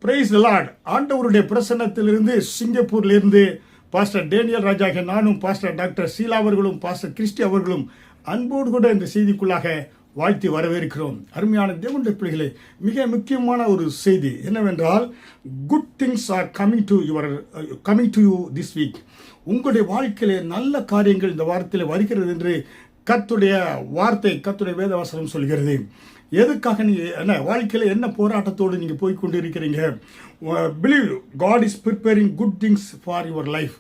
Praise the Lord. ஆண்டவருடைய பிரசன்னத்திலிருந்து சிங்கப்பூரிலிருந்து pastor Daniel ராஜாக நானும் pastor doctor சீலா அவர்களும் பாஸ்டர் கிறிஸ்டி அவர்களும் அன்போடு கூட இந்த செய்திக்குள்ளாக வாழ்த்தி வரவேற்கிறோம். அருமையான தேவனுடைய பிள்ளைகளே, மிக முக்கியமான ஒரு செய்தி என்னவென்றால், good things are coming to you this week. உங்களுடைய வாழ்க்கையிலே நல்ல காரியங்கள் இந்த வாரத்தில் வருகிறது என்று கர்த்தருடைய வார்த்தை, கர்த்தருடைய வேதவசனம் சொல்கிறது. எதுக்காக நீங்கள் என்ன வாழ்க்கையில் என்ன போராட்டத்தோடு நீங்கள் போய் கொண்டு இருக்கிறீங்க? Believe God is preparing good things for your life.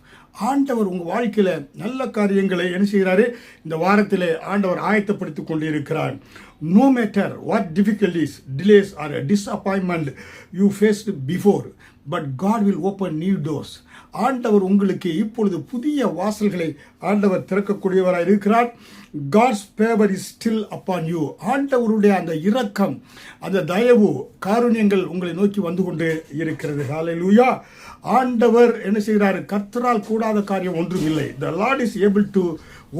ஆண்டவர் உங்கள் வாழ்க்கையில் நல்ல காரியங்களை என்ன செய்கிறாரு? இந்த வாரத்தில் ஆண்டவர் ஆயத்தப்படுத்தி கொண்டு இருக்கிறார். No matter what difficulties, delays or disappointment you faced before, but God will open new doors. ஆண்டவர் உங்களுக்கு இப்பொழுது புதிய வாசல்களை ஆண்டவர் திறக்கக்கூடியவராக இருக்கிறார். God's favour is still upon you. ஆண்டவருடைய அந்த இரக்கம், அந்த தயவு, காருண்யங்கள் உங்களை நோக்கி வந்து கொண்டு இருக்கிறது. ஹல்லேலூயா. ஆண்டவர் என்ன செய்கிறார்? கர்த்தரால் கூடாத காரியம் ஒன்றும் இல்லை. The Lord is able to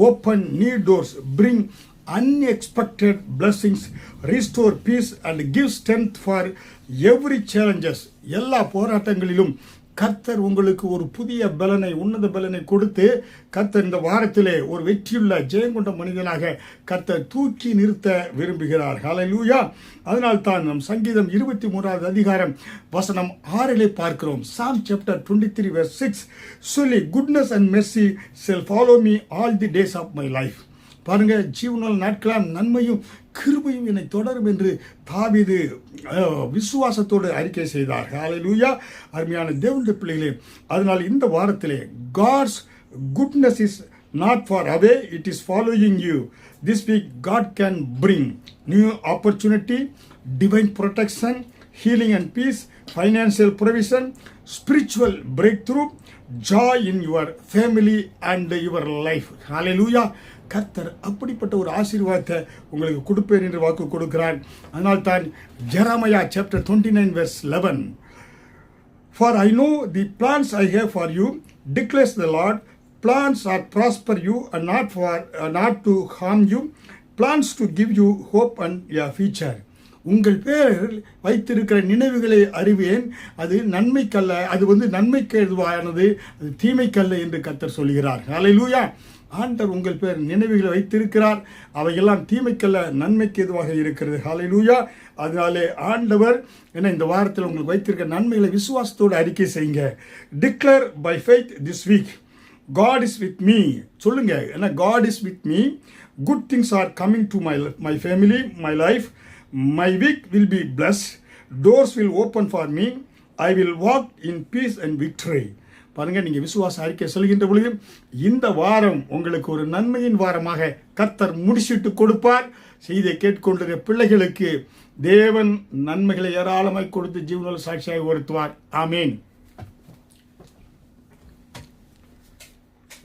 open new doors, bring unexpected blessings, restore peace and give strength for every challenges. எல்லா போராட்டங்களிலும் கர்த்தர் உங்களுக்கு ஒரு புதிய பலனை, உன்னத பலனை கொடுத்து கர்த்தர் இந்த வாரத்திலே ஒரு வெற்றியுள்ள ஜெயங்கொண்ட மனிதனாக கர்த்தர் தூக்கி நிறுத்த விரும்புகிறார். ஹல்லேலூயா. அதனால் தான் நம் சங்கீதம் 23வது அதிகாரம் வசனம் 6 பார்க்கிறோம். Psalm chapter 23 verse 6, surely goodness and mercy shall follow me all the days of my life. பாருங்க, ஜீவனால் நாட்களாம் நன்மையும் கிருபையும் என்னை தொடரும் என்று தாவீது விசுவாசத்தோடு அறிக்கை செய்தார். ஹல்லேலூயா. அருமையான தேவனுடைய பிள்ளைகளே, அதனால் இந்த வாரத்திலே God's goodness is not far away, it is following you. This week God can bring new opportunity, divine protection, healing and peace, financial provision, spiritual breakthrough, joy in your family and your life. Hallelujah. கர்த்தர் அப்படிப்பட்ட ஒரு ஆசீர்வாதத்தை உங்களுக்கு கொடுப்பேன் என்று வாக்கு கொடுக்கிறார். அதனால் தான் Jeremiah chapter 29 verse 11, for I know the plans I have for you, declares the Lord, plans are prosper you and not to harm you, plans to give you hope and a future. உங்கள் பேரில் வைத்திருக்கிற நினைவுகளை அறிவேன், அது நன்மைக்கல்ல, அது நன்மைக்கு எதுவானது, அது தீமைக்கல்ல என்று கர்த்தர் சொல்கிறார். ஹல்லேலூயா. ஆண்டவர் உங்கள் பேர் நினைவுகளை வைத்திருக்கிறார், அவையெல்லாம் தீமைக்கல்ல, நன்மைக்கு எதுவாக இருக்கிறது. ஹல்லேலூயா. அதனாலே ஆண்டவர் என்ன இந்த வாரத்தில் உங்களுக்கு வைத்திருக்கிற நன்மைகளை விசுவாசத்தோடு அறிக்கை செய்யுங்க. Declare by faith this week, God is with me. சொல்லுங்க, என்ன God is with me. Good things are coming to my family, my life. My week will be blessed. Doors will open for me. I will walk in peace and victory. பாருங்க, நீங்க விசுவாச அறிக்கை சொல்கின்ற பொழுது இந்த வாரம் உங்களுக்கு ஒரு நன்மையின் வாரமாக கர்த்தர் முடிச்சிட்டு கொடுப்பார். செய்தியை கேட்கொண்டிருக்கிற பிள்ளைகளுக்கு தேவன் நன்மைகளை ஏராளமாய் கொடுத்து ஜீவனுள்ள சாட்சியாக உயர்த்துவார். ஆமேன்.